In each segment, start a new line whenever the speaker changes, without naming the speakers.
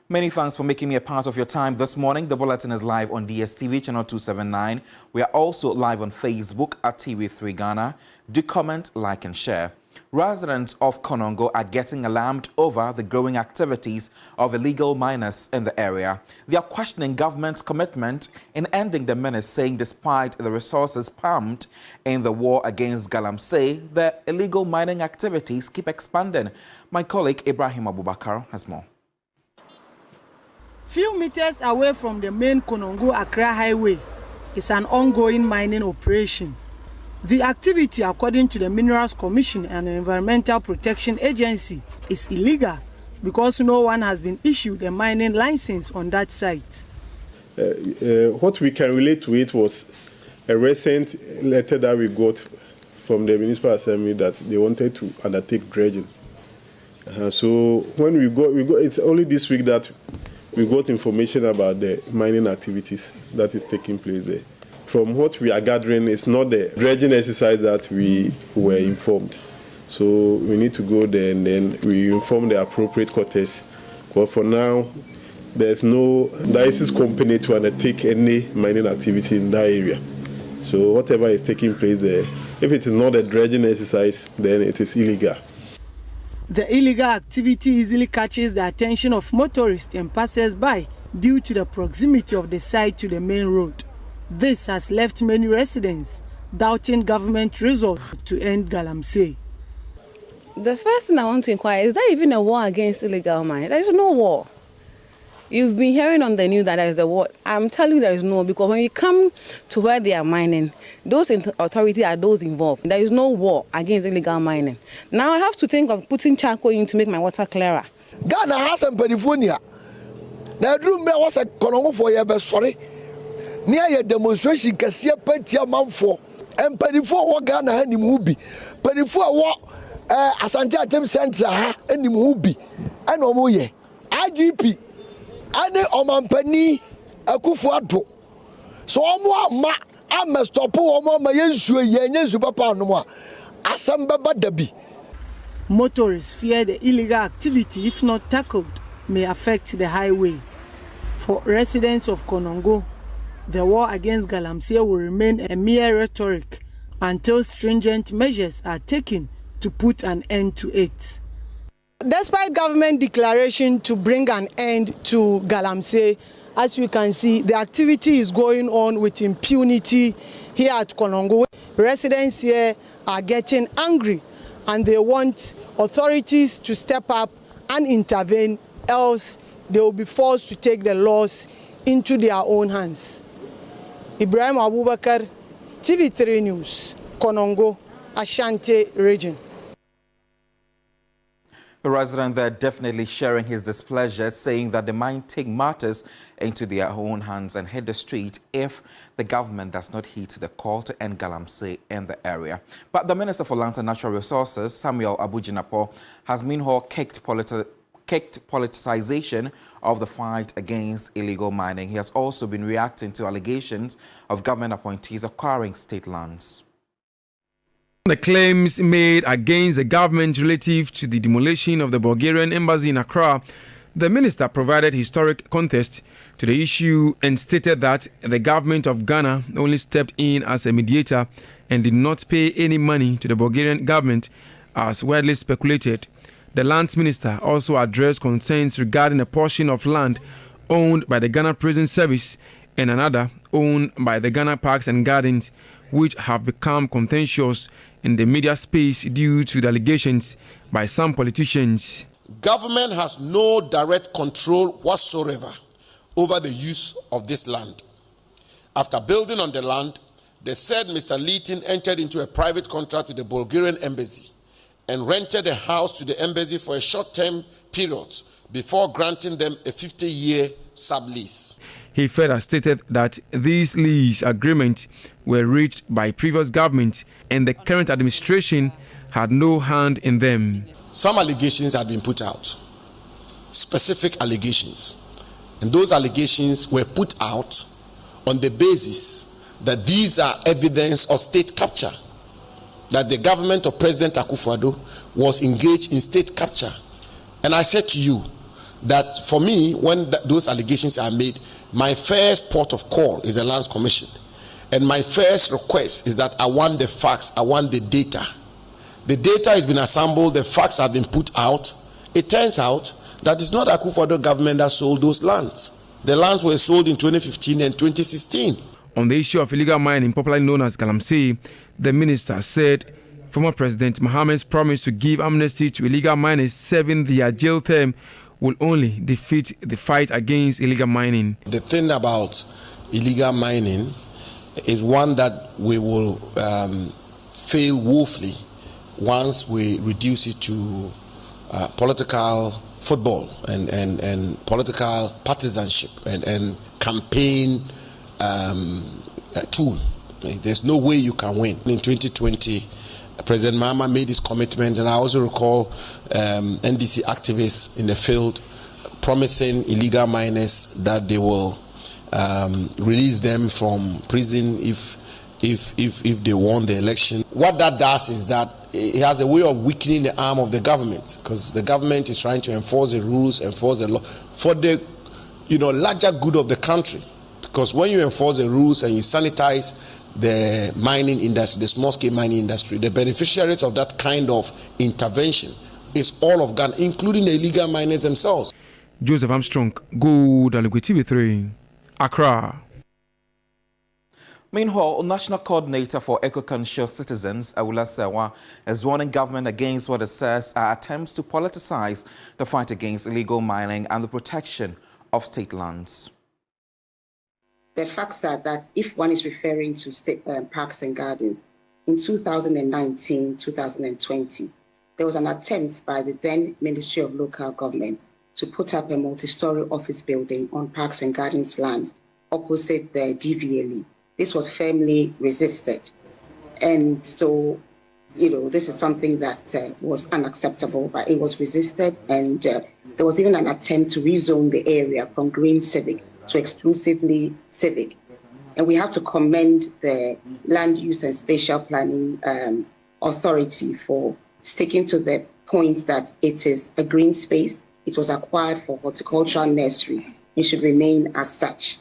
Many thanks for making me a part of your time this morning. The bulletin is live on DSTV channel 279. We are also live on Facebook at TV3 Ghana. Do comment, like and share. Residents of Konongo are getting alarmed over the growing activities of illegal miners in the area. They are questioning government's commitment in ending the menace, saying despite the resources pumped in the war against Galamsey, the illegal mining activities keep expanding. My colleague Ibrahim Abubakar has more.
Few meters away from the main Konongo-Accra highway is an ongoing mining operation. The activity, according to the Minerals Commission and the Environmental Protection Agency, is illegal because no one has been issued a mining license on that site.
What we can relate to it was a recent letter that we got from the Municipal Assembly that they wanted to undertake dredging. So when we got, it's only this week that we got information about the mining activities that is taking place there. From what we are gathering, it's not the dredging exercise that we were informed. So we need to go there and then we inform the appropriate quarters. But for now, there's no license company to undertake any mining activity in that area. So whatever is taking place there, if it is not a dredging exercise, then it is illegal.
The illegal activity easily catches the attention of motorists and passers-by due to the proximity of the site to the main road. This has left many residents doubting government resolve to end Galamsey.
The first thing I want to inquire is there even a war against illegal mining? There is no war. You've been hearing on the news that there is a war. I'm telling you there is no, because when you come to where they are mining, those authorities are those involved. There is no war against illegal mining. Now I have to think of putting charcoal in to make my water clearer.
Ghana has some California. Now do me was a Konongo for your best sorry. Near your demonstration can see a petty amount for and Penifo what Ghana any movie. Penifo what Asante Atem Center any movie. And Omoye IGP. Ane omampani Akufo-Addo. So omo ma am stop omo ma yensuo yenyesu papa no a asem beba dabi.
Motorists fear the illegal activity, if not tackled, may affect the highway. For residents of Konongo, the war against Galamsey will remain a mere rhetoric until stringent measures are taken to put an end to it. Despite government declaration to bring an end to Galamsey, as you can see, the activity is going on with impunity here at Konongo. Residents here are getting angry and they want authorities to step up and intervene, else they will be forced to take the laws into their own hands. Ibrahim Abubakar, TV3 News, Konongo, Ashanti region.
A resident there definitely sharing his displeasure, saying that they might take matters into their own hands and hit the street if the government does not heed the call to end Galamsey in the area. But the Minister for Land and Natural Resources, Samuel Abujinapo, has meanwhile kicked politicization of the fight against illegal mining. He has also been reacting to allegations of government appointees acquiring state lands.
The claims made against the government relative to the demolition of the Bulgarian embassy in Accra, the minister provided historic context to the issue and stated that the government of Ghana only stepped in as a mediator and did not pay any money to the Bulgarian government as widely speculated. The lands minister also addressed concerns regarding a portion of land owned by the Ghana Prison Service and another owned by the Ghana Parks and Gardens, which have become contentious in the media space due to the allegations by some politicians.
Government has no direct control whatsoever over the use of this land. After building on the land, they said Mr. Leeton entered into a private contract with the Bulgarian embassy and rented a house to the embassy for a short-term period before granting them a 50-year sublease.
He further stated that these lease agreements were reached by previous governments and the current administration had no hand in them.
Some allegations had been put out, specific allegations, and those allegations were put out on the basis that these are evidence of state capture, that the government of President Akufo-Addo was engaged in state capture. And I said to you that for me, when those allegations are made, my first port of call is the Lands Commission. And my first request is that I want the facts, I want the data. The data has been assembled, the facts have been put out. It turns out that it's not Akufo-Addo government that sold those lands. The lands were sold in 2015 and 2016.
On the issue of illegal mining, popularly known as Galamsey, the minister said former President Mohammed's promise to give amnesty to illegal miners serving their jail term will only defeat the fight against illegal mining.
The thing about illegal mining is one that we will fail woefully once we reduce it to political football and political partisanship and campaign tool. There's no way you can win. In 2020, President Mahama made his commitment, and I also recall NDC activists in the field promising illegal miners that they will release them from prison if they won the election. What that does is that it has a way of weakening the arm of the government, because the government is trying to enforce the rules, enforce the law for the larger good of the country. Because when you enforce the rules and you sanitize the mining industry, the small-scale mining industry, the beneficiaries of that kind of intervention is all of Ghana, including the illegal miners themselves.
Joseph Armstrong, Good Alugwe TV3, Accra.
Meanwhile, National Coordinator for Eco-Conscious Citizens, AulaSWA, is warning government against what it says are attempts to politicize the fight against illegal mining and the protection of state lands.
The facts are that if one is referring to state parks and gardens, in 2019, 2020, there was an attempt by the then Ministry of Local Government to put up a multi-story office building on parks and gardens lands opposite the DVLE. This was firmly resisted. And so, this is something that was unacceptable, but it was resisted. And there was even an attempt to rezone the area from green civic to exclusively civic. And we have to commend the Land Use and Spatial Planning Authority for sticking to the point that it is a green space. It was acquired for horticultural nursery. It should remain as such.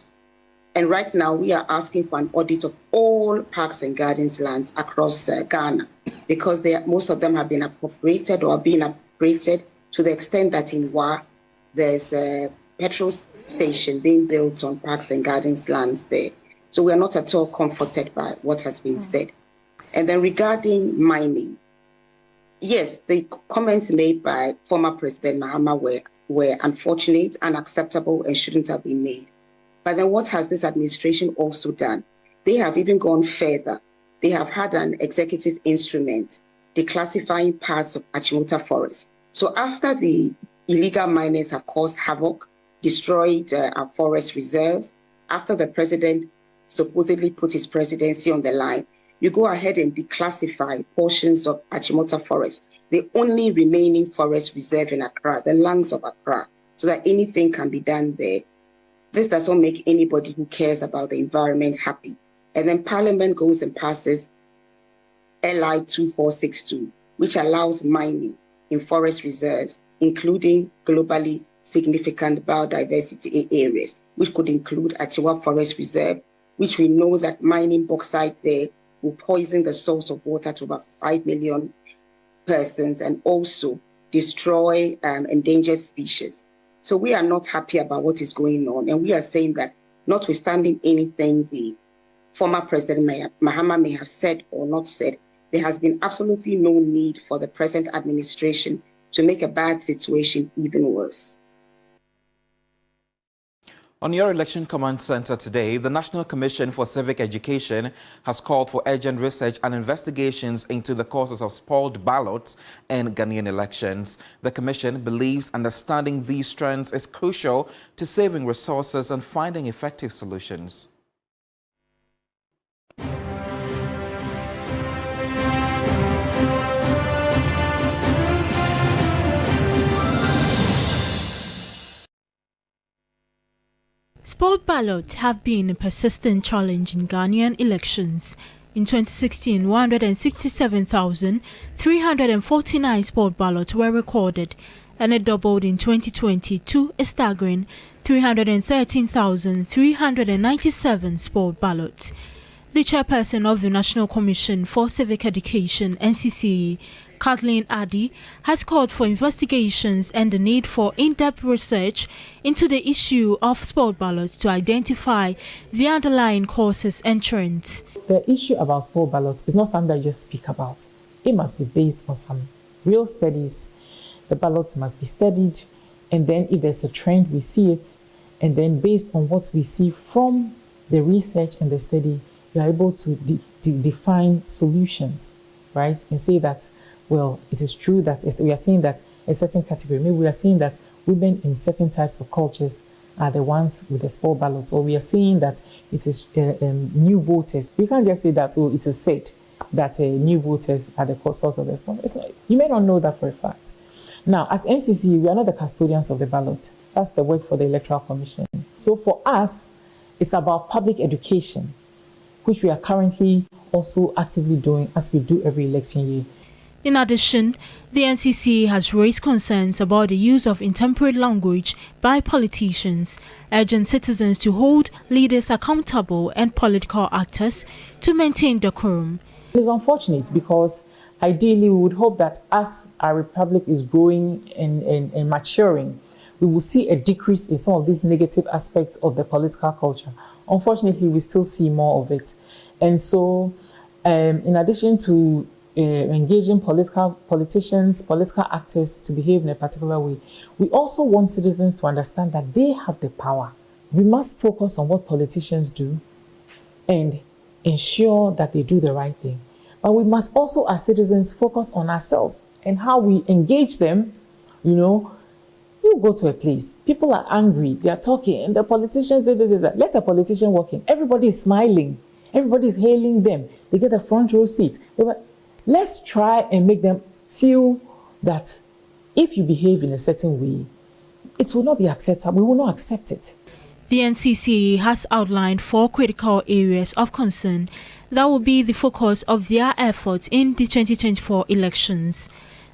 And right now we are asking for an audit of all parks and gardens lands across Ghana, because most of them have been appropriated or are being appropriated to the extent that in WA, there's a petrol station being built on parks and gardens lands there. So we are not at all comforted by what has been said. And then regarding mining, yes, the comments made by former President Mahama were unfortunate, unacceptable, and shouldn't have been made. But then what has this administration also done? They have even gone further. They have had an executive instrument declassifying parts of Achimota Forest. So after the illegal miners have caused havoc, destroyed our forest reserves, after the president supposedly put his presidency on the line, you go ahead and declassify portions of Achimota Forest, the only remaining forest reserve in Accra, the lungs of Accra, so that anything can be done there. This does not make anybody who cares about the environment happy. And then Parliament goes and passes LI 2462, which allows mining in forest reserves, including globally significant biodiversity areas, which could include Achiwa Forest Reserve, which we know that mining bauxite there will poison the source of water to about 5 million persons and also destroy endangered species. So we are not happy about what is going on. And we are saying that notwithstanding anything the former President Mahama may have said or not said, there has been absolutely no need for the present administration to make a bad situation even worse.
On your Election Command Center today, the National Commission for Civic Education has called for urgent research and investigations into the causes of spoiled ballots in Ghanaian elections. The Commission believes understanding these trends is crucial to saving resources and finding effective solutions.
Spoiled ballots have been a persistent challenge in Ghanaian elections. In 2016, 167,349 spoiled ballots were recorded, and it doubled in 2020 to a staggering 313,397 spoiled ballots. The chairperson of the National Commission for Civic Education, NCCE, Kathleen Addy, has called for investigations and the need for in-depth research into the issue of spoiled ballots to identify the underlying causes and trends.
The issue about spoiled ballots is not something that you just speak about. It must be based on some real studies. The ballots must be studied, and then if there's a trend, we see it, and then based on what we see from the research and the study, you are able to define solutions, right? And say that, well, it is true that we are saying that a certain category, maybe we are saying that women in certain types of cultures are the ones with the spoiled ballots, or we are saying that it is new voters. We can't just say that, oh, it is said that new voters are the source of the spoiled. It's like, you may not know that for a fact. Now, as NCC, we are not the custodians of the ballot. That's the work for the Electoral Commission. So for us, it's about public education, which we are currently also actively doing as we do every election year.
In addition, the NCC has raised concerns about the use of intemperate language by politicians, urging citizens to hold leaders accountable and political actors to maintain decorum.
It is unfortunate because ideally we would hope that as our republic is growing and maturing, we will see a decrease in some of these negative aspects of the political culture. Unfortunately, we still see more of it. And so, in addition to engaging politicians, political actors to behave in a particular way, we also want citizens to understand that they have the power. We must focus on what politicians do and ensure that they do the right thing. But we must also, as citizens, focus on ourselves and how we engage them. You know, you go to a place, people are angry, they are talking, and the politicians, let a politician walk in. Everybody is smiling. Everybody is hailing them. They get a front row seat. Let's try and make them feel that if you behave in a certain way, it will not be acceptable. We will not accept it.
The NCC has outlined 4 critical areas of concern that will be the focus of their efforts in the 2024 elections.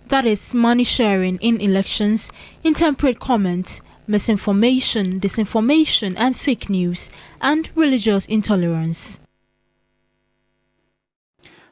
That is money sharing in elections, intemperate comments, misinformation, disinformation and fake news, and religious intolerance.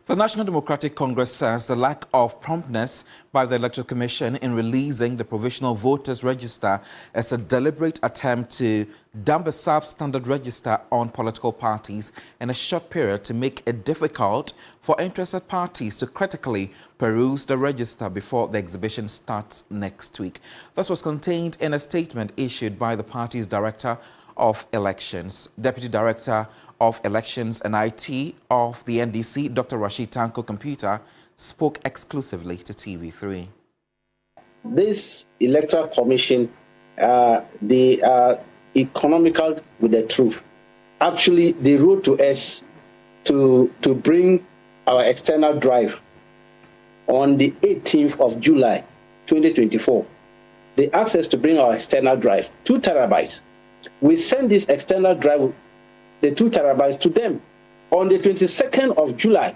The National Democratic Congress says the lack of promptness by the Electoral Commission in releasing the Provisional Voters Register is a deliberate attempt to dump a substandard register on political parties in a short period to make it difficult for interested parties to critically peruse the register before the exhibition starts next week. This was contained in a statement issued by the party's Director of Elections. Deputy Director of Elections and IT of the NDC, Dr. Rashid Tanko Computer, spoke exclusively to TV3.
This Electoral Commission, they are economical with the truth. Actually, they wrote to us to bring our external drive on the 18th of July, 2024. They asked us to bring our external drive, 2 terabytes. We sent this external drive, the 2 terabytes, to them on the 22nd of July,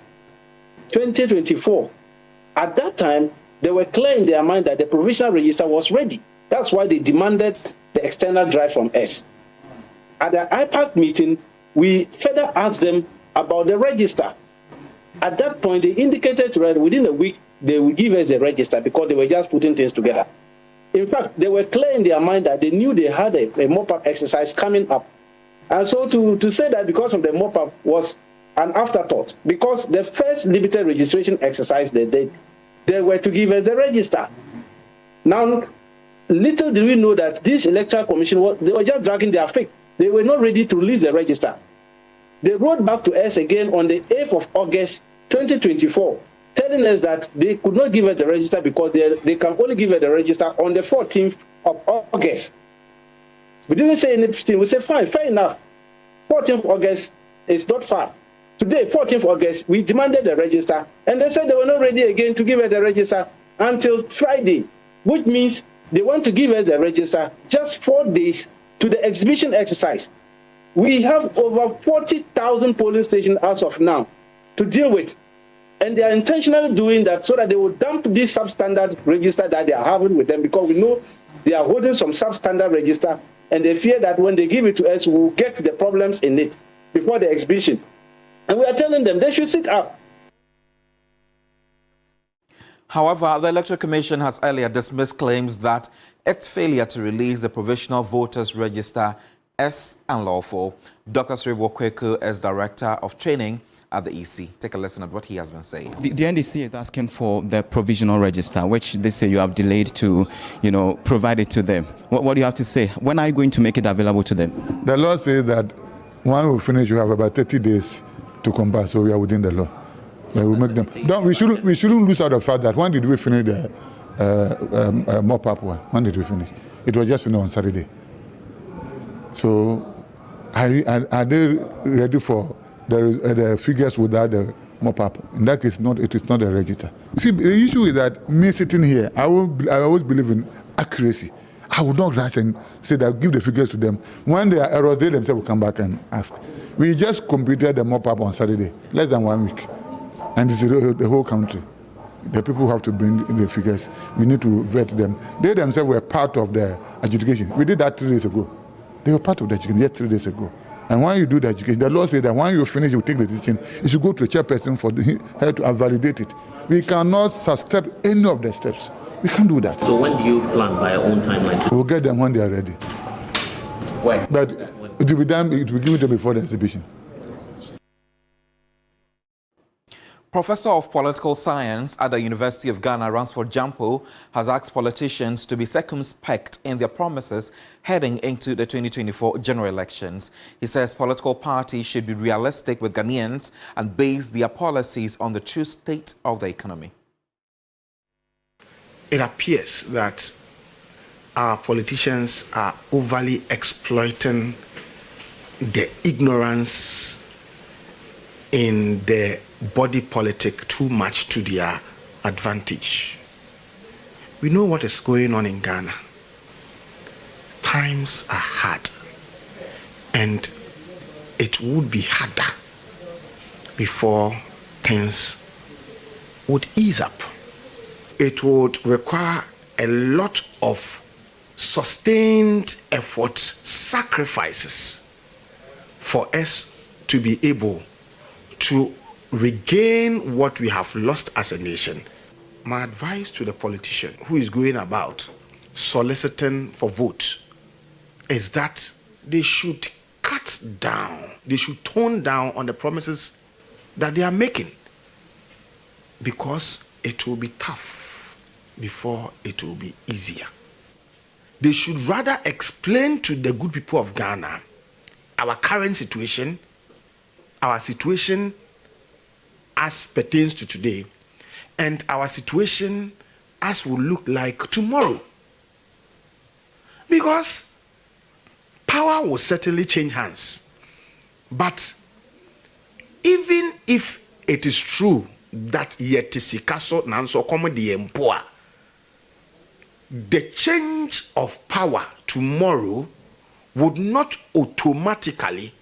2024. At that time, they were clear in their mind that the provisional register was ready. That's why they demanded the external drive from us. At the IPAC meeting, we further asked them about the register. At that point, they indicated to us within a week they would give us the register because they were just putting things together. In fact, they were clear in their mind that they knew they had a mop-up exercise coming up. And so to say that because of the mop-up was an afterthought, because the first limited registration exercise they did, they were to give us the register. Now, little did we know that this Electoral Commission, they were just dragging their feet. They were not ready to release the register. They wrote back to us again on the 8th of August, 2024, telling us that they could not give us the register because they can only give us the register on the 14th of August. We didn't say anything. We said, fine, fair enough. 14th of August is not far. Today, 14th of August, we demanded the register, and they said they were not ready again to give us the register until Friday, which means they want to give us the register just 4 days to the exhibition exercise. We have over 40,000 polling stations as of now to deal with. And they are intentionally doing that so that they will dump this substandard register that they are having with them, because we know they are holding some substandard register, and they fear that when they give it to us, we will get the problems in it before the exhibition. And we are telling them they should sit up.
However, the Electoral Commission has earlier dismissed claims that its failure to release the Provisional Voters Register is unlawful. Dr. Sribo Kweku is Director of Training at the EC. Take a listen at what he has been saying.
The NDC is asking for the provisional register, which they say you have delayed to, provide it to them. What do you have to say? When are you going to make it available to them?
The law says that when we finish, you have about 30 days to come back, so we are within the law. We will make them. We shouldn't lose out of the fact that when did we finish the mop-up one? When did we finish? It was just on Saturday. So are they ready for the figures without the mop-up? In that case, it is not a register. See, the issue is that me sitting here, I always believe in accuracy. I would not rush and say that give the figures to them. When there are errors, they themselves will come back and ask. We just completed the mop-up on Saturday, less than 1 week. And it's the whole country. The people who have to bring the figures, we need to vet them. They themselves were part of the adjudication. We did that 3 days ago. They were part of the adjudication just 3 days ago. And when you do the education, the law says that when you finish, you take the decision. You should go to the chairperson for her to validate it. We cannot substep any of the steps. We can't do that.
So when do you plan by your own timeline?
We'll get them when they are ready.
When?
But it will be done. It will be given to them before the exhibition.
Professor of Political Science at the University of Ghana, Ransford Jampo, has asked politicians to be circumspect in their promises heading into the 2024 general elections. He says political parties should be realistic with Ghanaians and base their policies on the true state of the economy.
It appears that our politicians are overly exploiting the ignorance in the body politic too much to their advantage. We know what is going on in Ghana. Times are hard, and it would be harder before things would ease up. It would require a lot of sustained efforts, sacrifices for us to be able to regain what we have lost as a nation. My advice to the politician who is going about soliciting for vote is that they should cut down, they should tone down on the promises that they are making, because it will be tough before it will be easier. They should rather explain to the good people of Ghana our current situation, our situation as pertains to today, and our situation as will look like tomorrow. Because power will certainly change hands. But even if it is true that yetisikaso nanso komedi empoa, the change of power tomorrow would not automatically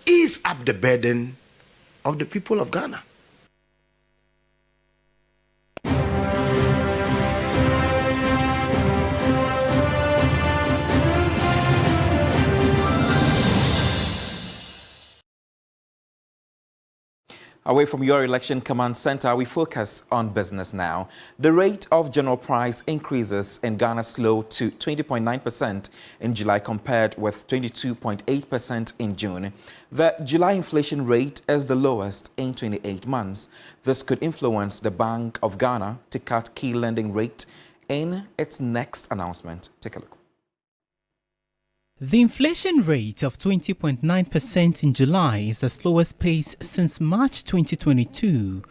ease up the burden of the people of Ghana.
Away from your election command center, we focus on business now. The rate of general price increases in Ghana slowed to 20.9% in July compared with 22.8% in June. The July inflation rate is the lowest in 28 months. This could influence the Bank of Ghana to cut key lending rate in its next announcement. Take a look.
The inflation rate of 20.9% in July is the slowest pace since March 2022.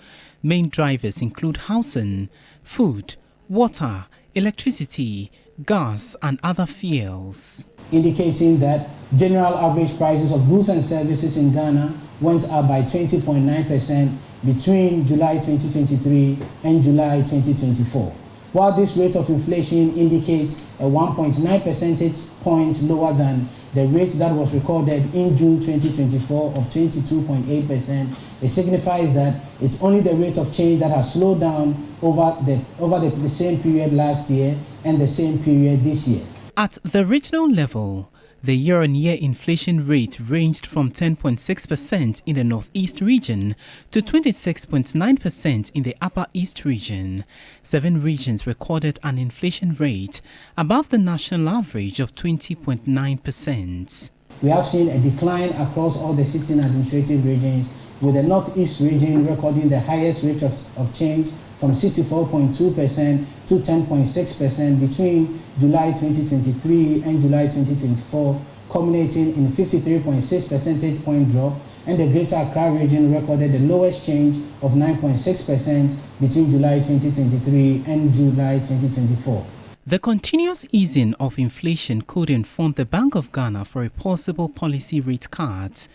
Main drivers include housing, food, water, electricity, gas and other fuels.
Indicating that general average prices of goods and services in Ghana went up by 20.9% between July 2023 and July 2024. While this rate of inflation indicates a 1.9 percentage point lower than the rate that was recorded in June 2024 of 22.8%, it signifies that it's only the rate of change that has slowed down over the same period last year and the same period this year.
At the regional level, the year-on-year inflation rate ranged from 10.6% in the Northeast region to 26.9% in the Upper East region. 7 regions recorded an inflation rate above the national average of 20.9%.
We have seen a decline across all the 16 administrative regions, with the Northeast region recording the highest rate of change from 64.2% to 10.6% between July 2023 and July 2024, culminating in a 53.6 percentage point drop, and the Greater Accra region recorded the lowest change of 9.6% between July 2023 and July 2024.
The continuous easing of inflation could inform the Bank of Ghana for a possible policy rate cut.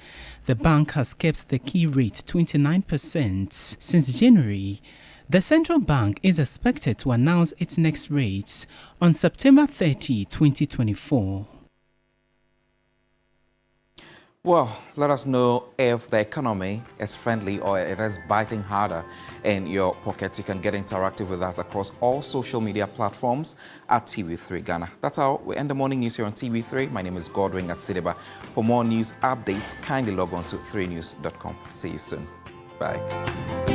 The bank has kept the key rate 29% since January. The central bank is expected to announce its next rates on September 30, 2024.
Well, let us know if the economy is friendly or it is biting harder in your pockets. You can get interactive with us across all social media platforms at TV3 Ghana. That's how we end the morning news here on TV3. My name is Godwin Asideba. For more news updates, kindly log on to 3news.com. See you soon. Bye.